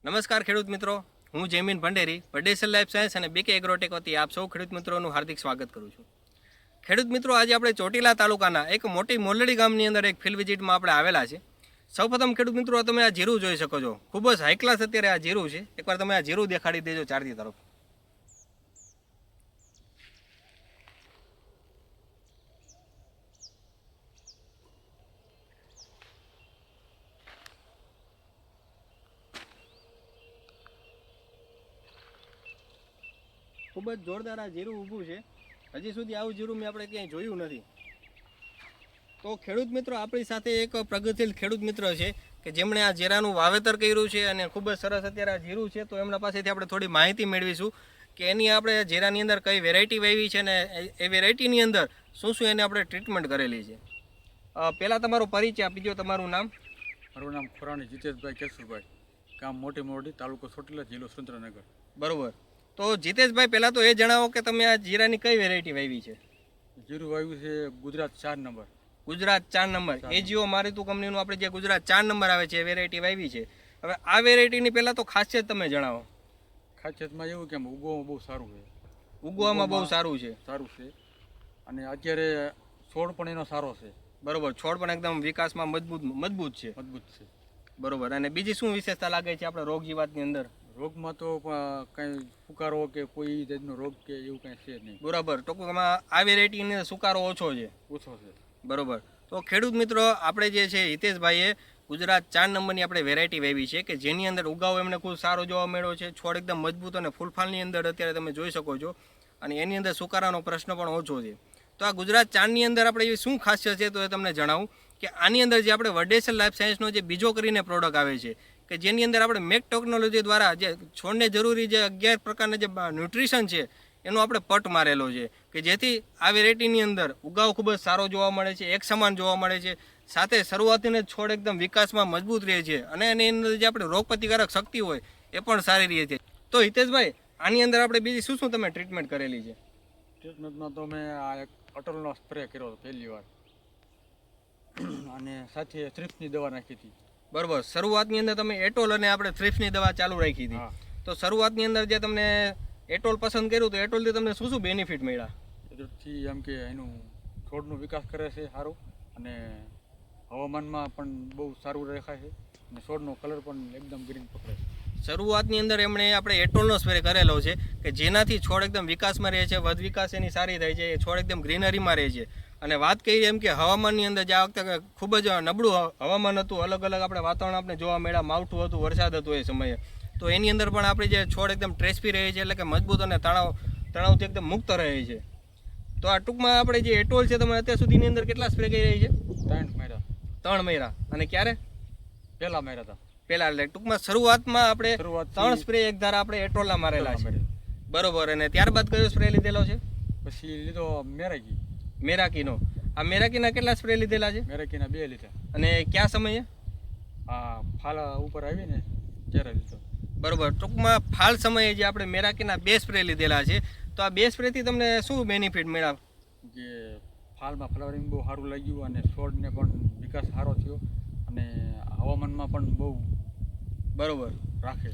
નમસ્કાર ખેડૂત મિત્રો, હું જયમીન ભંડેરી પટેસલ લાઈફ સાયન્સ અને બીકે એગ્રોટેક વતી આપ સૌ ખેડૂત મિત્રોનું હાર્દિક સ્વાગત કરું છું. ખેડૂત મિત્રો, આજે આપણે ચોટીલા તાલુકાના એક મોટી મોલડી ગામની અંદર એક ફિલ્ડ વિઝિટમાં આપણે આવેલા છે. સૌપ્રથમ ખેડૂત મિત્રો, તમે આ જીરું જોઈ શકો છો. ખૂબ જ હાઈ ક્લાસ અત્યારે આ જીરું છે. એકવાર તમે આ જીરું દેખાડી દેજો ચારથી તરફ. ખૂબ જ જોરદાર આ જીરું ઊભું છે. હજી સુધી આવું જીરું મેં આપણે ક્યાંય જોયું નથી. તો ખેડૂત મિત્રો, આપણી સાથે એક પ્રગતિશીલ ખેડૂત મિત્ર છે કે જેમણે આ જીરાનું વાવેતર કર્યું છે અને ખૂબ જ સરસ અત્યારે આ જીરું છે. તો એમના પાસેથી આપણે થોડી માહિતી મેળવીશું કે એની આપણે જીરાની અંદર કઈ વેરાયટી વાવી છે અને એ વેરાયટીની અંદર શું શું એને આપણે ટ્રીટમેન્ટ કરેલી છે. પહેલાં તમારો પરિચય આપી દો, તમારું નામ. મારું નામ ખોરાણી જીતેશભાઈ કેશુભાઈ, ગામ મોટી મોરડી, તાલુકો ચોટીલા, જિલ્લો સુરેન્દ્રનગર. બરોબર. તો જીતેશભાઈ, પહેલાં તો એ જણાવો કે તમે આ જીરાની કઈ વેરાયટી વાવી છે. જીરું વાવ્યું છે ગુજરાત 4 નંબર. ગુજરાત 4 નંબર એજીઓ મારુતિ કંપનીનું આપણે જે ગુજરાત 4 નંબર આવે છે એ વેરાયટી વાવી છે. હવે આ વેરાયટીની પહેલાં તો ખાસિયત તમે જણાવો. ખાસિયતમાં એવું કે ઉગવામાં બહુ સારું છે. ઉગવામાં બહુ સારું છે. અને અત્યારે છોડ પણ એનો સારો છે. બરોબર. છોડ પણ એકદમ વિકાસમાં મજબૂત છે. બરોબર. અને બીજી શું વિશેષતા લાગે છે આપણે રોગ જીવાતની અંદર? રોગમાં તો કંઈ ફુકારો કે કોઈ જાતનો રોગ કે એવું કંઈ છે નહીં. બરાબર. ટૂંકમાં આ વેરાયટીની અંદર સુકારો ઓછો છે. બરોબર. તો ખેડૂત મિત્રો, આપણે જે છે હિતેશભાઈએ ગુજરાત 4 નંબરની આપણે વેરાયટી વાવી છે કે જેની અંદર ઉગાવ એમને ખૂબ સારો જોવા મળ્યો છે. છોડ એકદમ મજબૂત અને ફૂલફાલની અંદર અત્યારે તમે જોઈ શકો છો અને એની અંદર સુકારાનો પ્રશ્ન પણ ઓછો છે. તો આ ગુજરાત 4ની અંદર આપણે એવી શું ખાસિયત છે તો એ તમને જણાવું કે આની અંદર જે આપણે વડેસર લાઈફ સાયન્સનો જે બીજો કરીને પ્રોડક્ટ આવે છે કે જેની અંદર આપણે મેક ટેકનોલોજી દ્વારા જે છોડને જરૂરી જે 11 પ્રકારના જે ન્યુટ્રિશન છે એનો આપણે પટ મારેલો છે કે જેથી આ વેરાયટીની અંદર ઉગાવ ખૂબ જ સારો જોવા મળે છે, એક સમાન જોવા મળે છે. સાથે શરૂઆતથી છોડ એકદમ વિકાસમાં મજબૂત રહે છે અને એની અંદર જે આપણે રોગ પ્રતિકારક શક્તિ હોય એ પણ સારી રહે છે. તો હિતેશભાઈ, આની અંદર આપણે બીજી શું શું તમે ટ્રીટમેન્ટ કરેલી છે? ટ્રીટમેન્ટમાં તો મેં આ એક અટલનો સ્પ્રે કર્યો હતો પહેલી વાર, અને સાથે થ્રિપ્સની દવા નાખી હતી. બરોબર. શરૂઆતની અંદર તમે એટોલ અને આપણે થ્રિપ્સની દવા ચાલુ રાખી હતી. તો શરૂઆતની અંદર જે તમને એટોલ પસંદ કર્યું તો એટોલથી તમને શું શું બેનિફિટ મળ્યા? એથી એમ કે એનું છોડનો વિકાસ કરે છે સારું, અને હવામાનમાં પણ બહુ સારું દેખાય છે અને છોડનો કલર પણ એકદમ ગ્રીન પકડે છે. શરૂઆતની અંદર એમણે આપણે એટોલનો સ્પ્રે કરેલો છે કે જેનાથી છોડ એકદમ વિકાસમાં રહે છે, વધ વિકાસ એની સારી થાય છે, છોડ એકદમ ગ્રીનરીમાં રહે છે. અને વાત કરીએ એમ કે હવામાનની અંદર જે આ વખતે ખૂબ જ નબળું હવામાન હતું, અલગ અલગ આપણે વાતાવરણ આપણે જોવા મળ્યા, માવઠું હતું, વરસાદ હતો એ સમયે, તો એની અંદર પણ આપણે જે છોડ એકદમ ટ્રેસ્પી રહે છે, એટલે કે મજબૂત અને તણાવથી એકદમ મુક્ત રહે છે. તો આ ટૂંકમાં આપણે જે એટોલ છે તમે અત્યાર સુધીની અંદર કેટલા સ્પ્રે કરી રહી છે? 3 મહિના. અને ક્યારે? પહેલા માર્યા હતા. એટલે ટૂંકમાં શરૂઆતમાં આપણે 3 સ્પ્રે એક ધારા આપણે એટોલના મારેલા છે. બરોબર. અને ત્યારબાદ કયો સ્પ્રે લીધેલો છે? પછી લીધો મેરાકીનો. આ મેરાકીના કેટલા સ્પ્રે લીધેલા છે? મેરાકીના 2 લીધા. અને કયા સમયે? ફાલ ઉપર આવી ને ત્યારે લીધો. બરોબર. ટૂંકમાં ફાલ સમયે જે આપણે મેરાકીના 2 સ્પ્રે લીધેલા છે. તો આ 2 સ્પ્રેથી તમને શું બેનિફિટ મળ્યા? કે ફાલમાં ફ્લાવરિંગ બહુ સારું લાગ્યું અને છોડને પણ વિકાસ સારો થયો અને હવામાનમાં પણ બહુ બરોબર રાખે.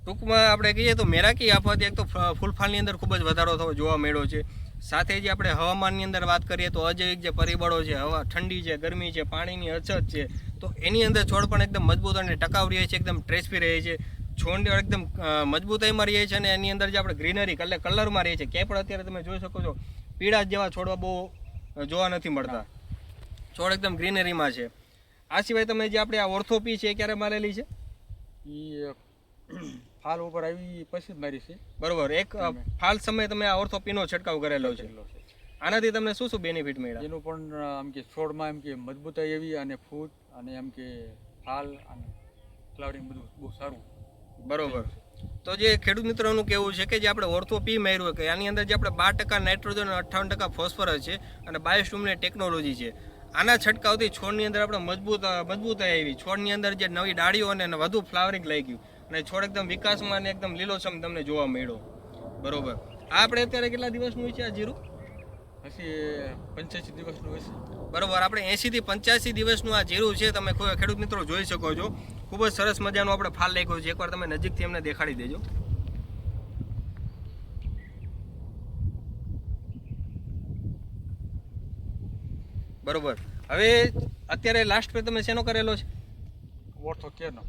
ટૂંકમાં આપણે કહીએ તો મેરાકી આપવાથી એક તો ફૂલફાલની અંદર ખૂબ જ વધારો થવો જોવા મળ્યો છે. સાથે જે આપણે હવામાનની અંદર વાત કરીએ તો અજૈવિક જે પરિબળો છે, હવા ઠંડી છે, ગરમી છે, પાણીની અછત છે, તો એની અંદર છોડ પણ એકદમ મજબૂત અને ટકાઉ રહે છે, એકદમ ટ્રેસ્પી રહે છે, છોડ એકદમ મજબૂતાઈમાં રહે છે અને એની અંદર જે આપણે ગ્રીનરી કલરમાં રહે છે. ક્યાંય પણ અત્યારે તમે જોઈ શકો છો પીળા જેવા છોડવા બહુ જોવા નથી મળતા, છોડ એકદમ ગ્રીનરીમાં છે. આ સિવાય તમે જે આપણે આ ઓર્થોપી છે એ ક્યારે મારેલી છે? એ ફાલ ઉપર આવી પછી મારી છે. બરોબર. એક ફાલ સમયે તમે આ ઓર્થોપીનો છંટકાવ કરેલો છે. આનાથી તમને શું શું બેનિફિટ મળ્યા? એનું પણ આમ કે છોડમાં એમ કે મજબૂતાઈ એવી અને ફૂટ અને એમ કે ફાલ અને ફ્લાવરિંગ બધું બહુ સારું. બરોબર. તો જે ખેડૂત મિત્રોનું કહેવું છે કે જે આપણે ઓર્થોપી માર્યું કે આની અંદર જે આપણે 12% નાઇટ્રોજન અને 58% ફોસ્ફરસ છે અને બાયોસ્ટુમની ટેકનોલોજી છે. આના છંટકાવથી છોડની અંદર આપણે મજબૂતાઈ આવી, છોડની અંદર જે નવી ડાળીઓ અને વધુ ફ્લાવરિંગ લઈ ગયું અને છોડ એકદમ વિકાસમાં અને એકદમ લીલોછમ તમને જોવા મળ્યો. બરોબર. આ આપણે અત્યારે કેટલા દિવસનું હોય છે આ જીરું? પછી 85 દિવસનું હોય છે. બરોબર. આપણે 80 થી 85 દિવસનું આ જીરું છે, તમે ખેડૂત મિત્રો જોઈ શકો છો. ખૂબ જ સરસ મજાનું આપણે ફાલ લાગ્યું છે. એકવાર તમે નજીકથી એમને દેખાડી દેજો. બરોબર. હવે અત્યારે લાસ્ટ પે તમે શેનો કરેલો છે? ઓર્થો કેનો.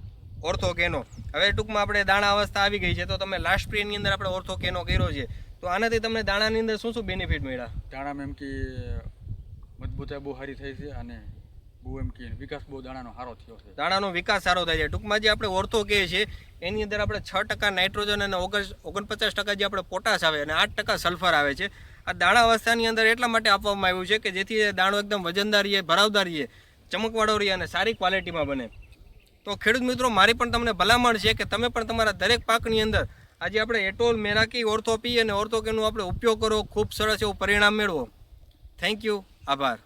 ઓર્થો કેનો. હવે ટૂંકમાં આપણે દાણા અવસ્થા આવી ગઈ છે તો તમે લાસ્ટ સ્પ્રેની અંદર આપણે ઓર્થો કેનો કર્યો છે, તો આનાથી તમને દાણાની અંદર શું શું બેનિફિટ મળ્યા? દાણામાં એમ કે મજબૂતાઈ બહુ સારી થઈ છે અને બહુ એમ કે વિકાસ બહુ દાણાનો સારો થયો છે. દાણાનો વિકાસ સારો થાય છે. ટૂંકમાં જે આપણે ઓર્થો કહે છે એની અંદર આપણે 6% નાઇટ્રોજન અને 49% જે આપણે પોટાશ આવે અને 8% સલ્ફર આવે છે. આ દાણા અવસ્થાની અંદર એટલા માટે આપવામાં આવ્યું છે કે જેથી દાણો એકદમ વજનદાર રહે, ભરાવદાર રહે, ચમકવાળો રહે અને સારી ક્વોલિટીમાં બને. તો ખેડૂત મિત્રો, મારી પણ તમને ભલામણ છે કે તમે પણ તમારા દરેક પાકની અંદર આજે આપણે એટોલ, મેરાકી, ઓર્થો પી અને ઓર્થો કેનો આપણે ઉપયોગ કરો. ખૂબ સરસ એવું પરિણામ મેળવો. Thank you. આભાર.